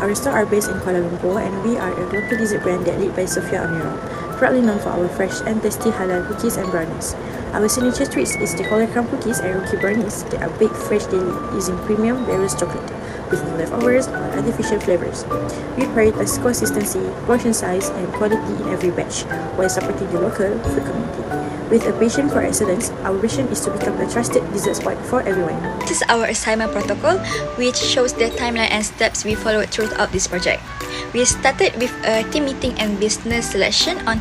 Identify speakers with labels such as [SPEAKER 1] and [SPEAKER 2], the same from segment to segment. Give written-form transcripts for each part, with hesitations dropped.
[SPEAKER 1] Our store are based in Kuala Lumpur and we are a local dessert brand that led by Sophia Amira, proudly known for our fresh and tasty halal cookies and brownies. Our signature treats is the Collar Crumb cookies and rookie brownies that are baked fresh daily using premium berries chocolate with no leftovers or artificial flavors. We prioritize consistency, portion size, and quality in every batch while supporting the local food community. With a passion for excellence, our vision is to become a trusted dessert spot for everyone.
[SPEAKER 2] This is our assignment protocol, which shows the timeline and steps we followed throughout this project. We started with a team meeting and business selection on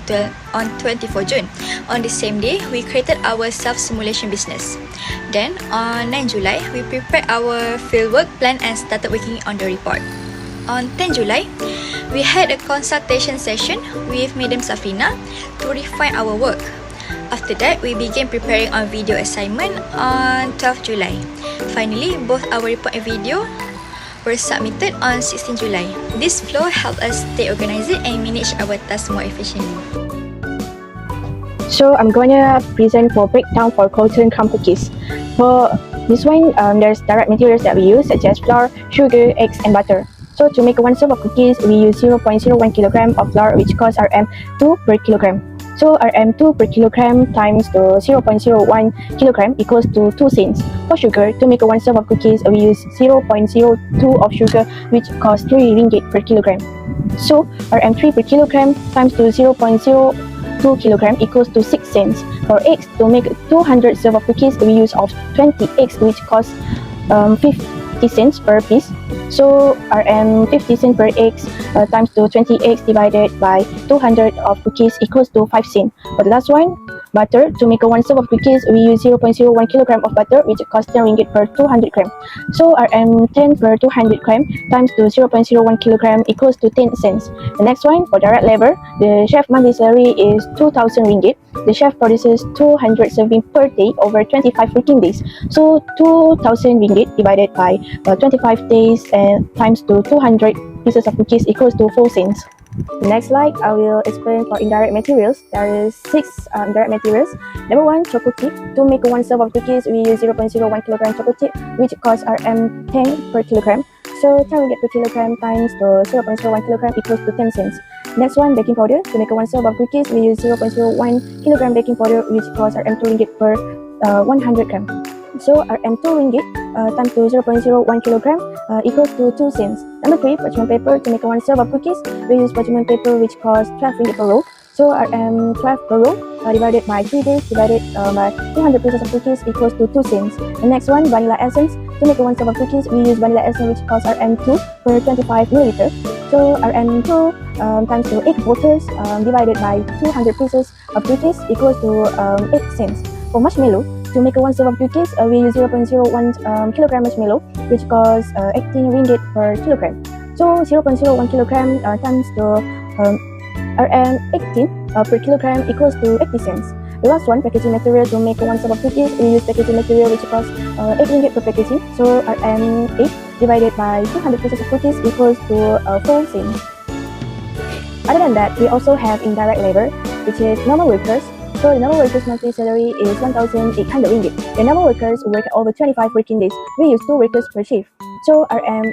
[SPEAKER 2] 24 June. On the same day, we created our self-simulation business. Then, on 9 July, we prepared our fieldwork plan and started working on the report. On 10 July, we had a consultation session with Madam Safina to refine our work. After that, we began preparing our video assignment on 12 July. Finally, both our report and video were submitted on 16 July. This flow helped us stay organized and manage our tasks more efficiently.
[SPEAKER 3] So I'm gonna present for breakdown for Colton crumb cookies. For this one, there's direct materials that we use such as flour, sugar, eggs, and butter. So to make one serve of cookies, we use 0.01 kg of flour, which costs Rm2 per kilogram. So Rm2 per kilogram times the 0.01 kilogram equals to 2 cents. For sugar, to make one serve of cookies, we use 0.02 of sugar, which costs 3 ringgit per kilogram. So Rm3 per kilogram times to 0.02 kilogram equals to 6 cents. For eggs, to make 200 serve of cookies, we use of 20 eggs, which costs 50 cents per piece. So Rm 50 cents per eggs times to 20 eggs divided by 200 of cookies equals to 5 cents. For the last one, butter, to make one serve of cookies, we use 0.01 kilogram of butter, which costs 10 ringgit per 200 gram. So Rm 10 per 200 gram times to 0.01 kilogram equals to 10 cents. The next one, for direct labor, the chef monthly salary is 2,000 ringgit. The chef produces 200 servings per day over 25 working days. So 2,000 ringgit divided by 25 days and times to 200 pieces of cookies equals to 4 cents. The next slide, I will explain for indirect materials. There is 6 indirect materials. Number 1, chocolate chip. To make one serve of cookies, we use 0.01 kilogram chocolate chip, which costs Rm 10 per kilogram. So 10 ringgit per kilogram times the 0.01 kilogram equals to 10 cents. Next one, baking powder. To make one serve of cookies, we use 0.01 kilogram baking powder, which costs Rm 2 ringgit per 100 gram. So Rm 2 ringgit times to 0.01 kilogram equals to 2 cents. Number 3, parchment paper. To make one serve of cookies, we use parchment paper, which costs 12 ringgit per roll. So Rm 12 per roll divided by 3 days divided by 200 pieces of cookies equals to 2 cents. The next one, vanilla essence. To make one serve of cookies, we use vanilla essence, which costs Rm 2 per 25 milliliter. So Rm 2 times to 8 quarters divided by 200 pieces of cookies equals to 8 cents. For marshmallow, to make one serve of cookies, we use 0.01 kilogram marshmallow, which costs 18 ringgit per kilogram. So 0.01 kilogram times to Rm 18 per kilogram equals to 80 cents. The last one, packaging material. To make one serve of cookies, we use packaging material, which costs 8 ringgit per packaging. So Rm 8 divided by 200 pieces of cookies equals to 4 cents. Other than that, we also have indirect labor, which is normal workers. So the normal workers' monthly salary is 1,800 ringgit. The normal workers work over 25 working days. We use 2 workers per shift. So Rm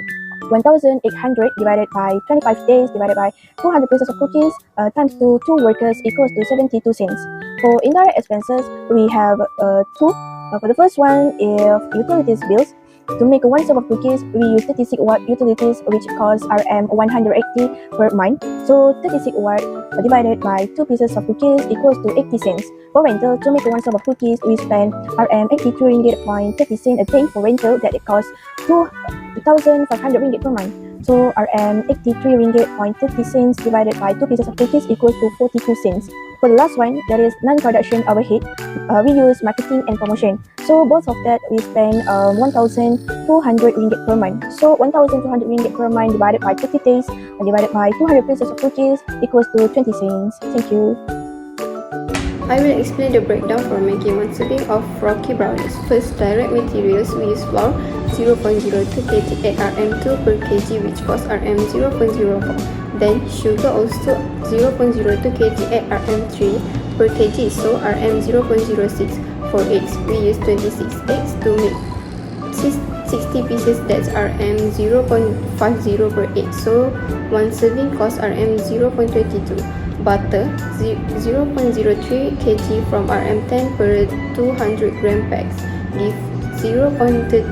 [SPEAKER 3] 1,800 divided by 25 days divided by 200 pieces of cookies times to 2 workers equals to 72 cents. For indirect expenses, we have 2. For the first one, if utilities bills. To make one serve of cookies, we use 36 watt utilities, which costs Rm 180 per month. So 36 watt divided by 2 pieces of cookies equals to 80 cents. For rental, to make one serve of cookies, we spend Rm 83 ringgit point 30 cents a day for rental, that it costs 2,500 ringgit per month. So Rm 83 ringgit point 30 cents divided by 2 pieces of cookies equals to 42 cents. For the last one, that is non-production overhead. We use marketing and promotion. So both of that, we spend 1,200 ringgit per month. So 1,200 ringgit per month divided by 30 days and divided by 200 pieces of cookies equals to 20 cents. Thank you.
[SPEAKER 4] I will explain the breakdown for making one serving of Browkies brownies. First, direct materials, we use flour 0.02 kg at Rm 2 per kg, which costs Rm 0.04. Then sugar also 0.02 kg at Rm 3 per kg, so Rm 0.06. For eggs, we use 26 eggs to make 60 pieces, that's Rm0.50 per 8. So 1 serving costs Rm0.22. Butter 0.03 kg from Rm10 per 200 gram packs give 0.30.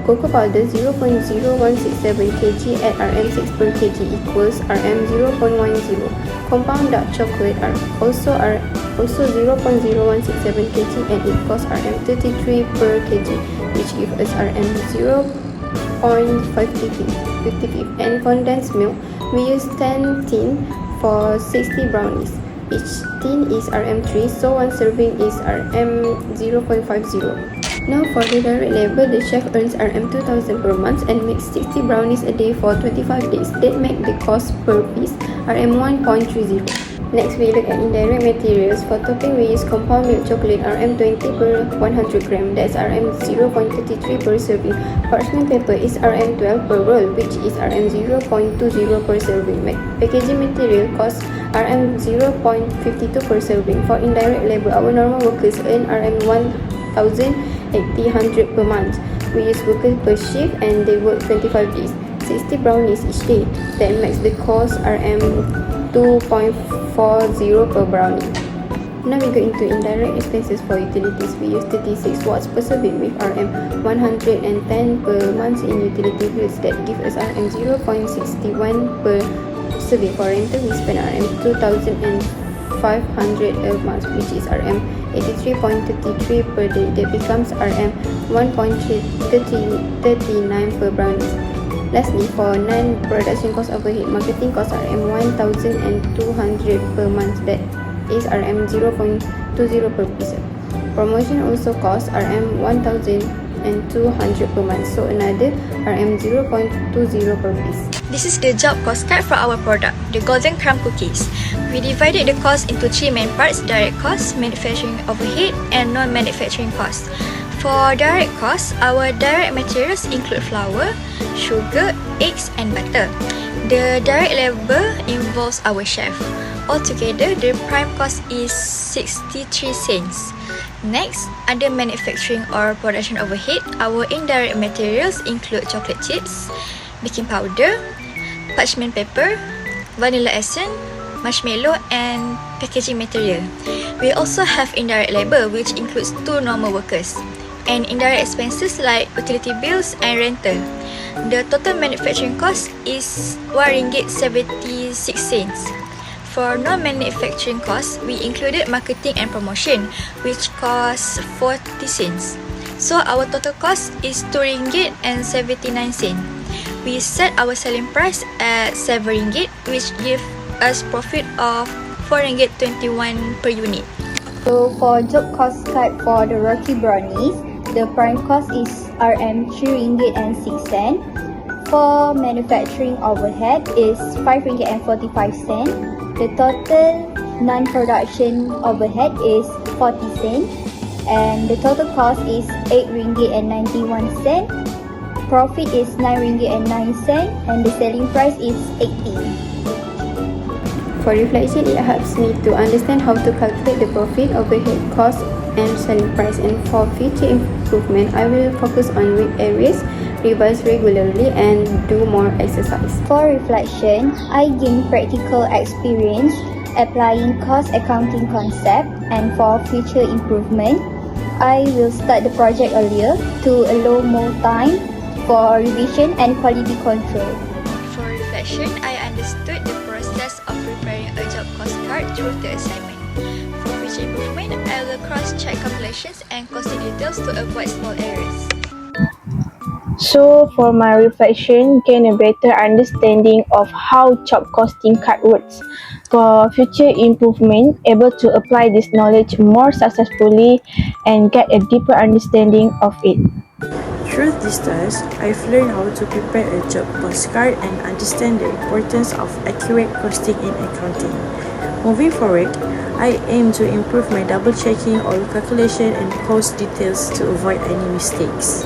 [SPEAKER 4] Cocoa powder 0.0167 kg at Rm6 per kg equals Rm0.10. Compound dark chocolate are also 0.0167 kg and it costs Rm33 per kg, which gives us Rm0.55. And condensed milk, we use 10 tin for 60 brownies. Each tin is Rm3, so 1 serving is Rm0.50. Now for the direct labor, the chef earns Rm2,000 per month and makes 60 brownies a day for 25 days. That make the cost per piece Rm1.30. Next, we look at indirect materials. For topping, we use compound milk chocolate Rm20 per 100 gram. That's Rm0.33 per serving. Parchment paper is Rm12 per roll, which is Rm0.20 per serving. Packaging material costs Rm0.52 per serving. For indirect labor, our normal workers earn Rm1,800 per month. We use workers per shift and they work 25 days. 60 brownies each day. That makes the cost Rm2.40 per brownie. Now we go into indirect expenses for utilities. We use 36 watts per serving with Rm110 per month in utility bills. That gives us Rm0.61 per serving. For rental, we spend Rm2,500 a month, which is Rm83.33 per day. That becomes Rm1.39 per brownie. Lastly, for non-production cost overhead, marketing costs Rm1,200 per month. That is Rm0.20 per piece. Promotion also costs Rm1,200 per month, so another Rm0.20 per piece.
[SPEAKER 2] This is the job cost card for our product, the Golden Crumb Cookies. We divided the cost into 3 main parts: direct cost, manufacturing overhead, and non-manufacturing cost. For direct costs, our direct materials include flour, sugar, eggs, and butter. The direct labor involves our chef. Altogether, the prime cost is 63 cents. Next, under manufacturing or production overhead, our indirect materials include chocolate chips, baking powder, parchment paper, vanilla essence, marshmallow, and packaging material. We also have indirect labor, which includes 2 normal workers, and indirect expenses like utility bills and rental. The total manufacturing cost is RM1.76. For non-manufacturing costs, we included marketing and promotion, which costs 40 cents. So our total cost is RM2.79. We set our selling price at RM7, which gives us profit of RM4.21 per unit.
[SPEAKER 5] So for job cost card for the Rocky Brownies, the prime cost is RM3.06. For manufacturing overhead is RM5.45. The total non-production overhead is 40 cents. And the total cost is RM8.91. Profit is RM9.09 and the selling price is 18.
[SPEAKER 4] For reflection, it helps me to understand how to calculate the profit, overhead, cost, and selling price. And for future improvement, I will focus on weak areas, revise regularly, and do more exercise.
[SPEAKER 5] For reflection, I gain practical experience applying cost accounting concept, and for future improvement, I will start the project earlier to allow more time for revision and quality control.
[SPEAKER 2] For reflection, I understood the process of preparing a job cost card through the assignment. For future improvement, I will cross-check calculations and costing details to avoid small errors.
[SPEAKER 3] So for my reflection, gain a better understanding of how job costing card works. For future improvement, able to apply this knowledge more successfully and get a deeper understanding of it.
[SPEAKER 1] Through this task, I've learned how to prepare a job cost card and understand the importance of accurate costing in accounting. Moving forward, I aim to improve my double-checking all calculation and cost details to avoid any mistakes.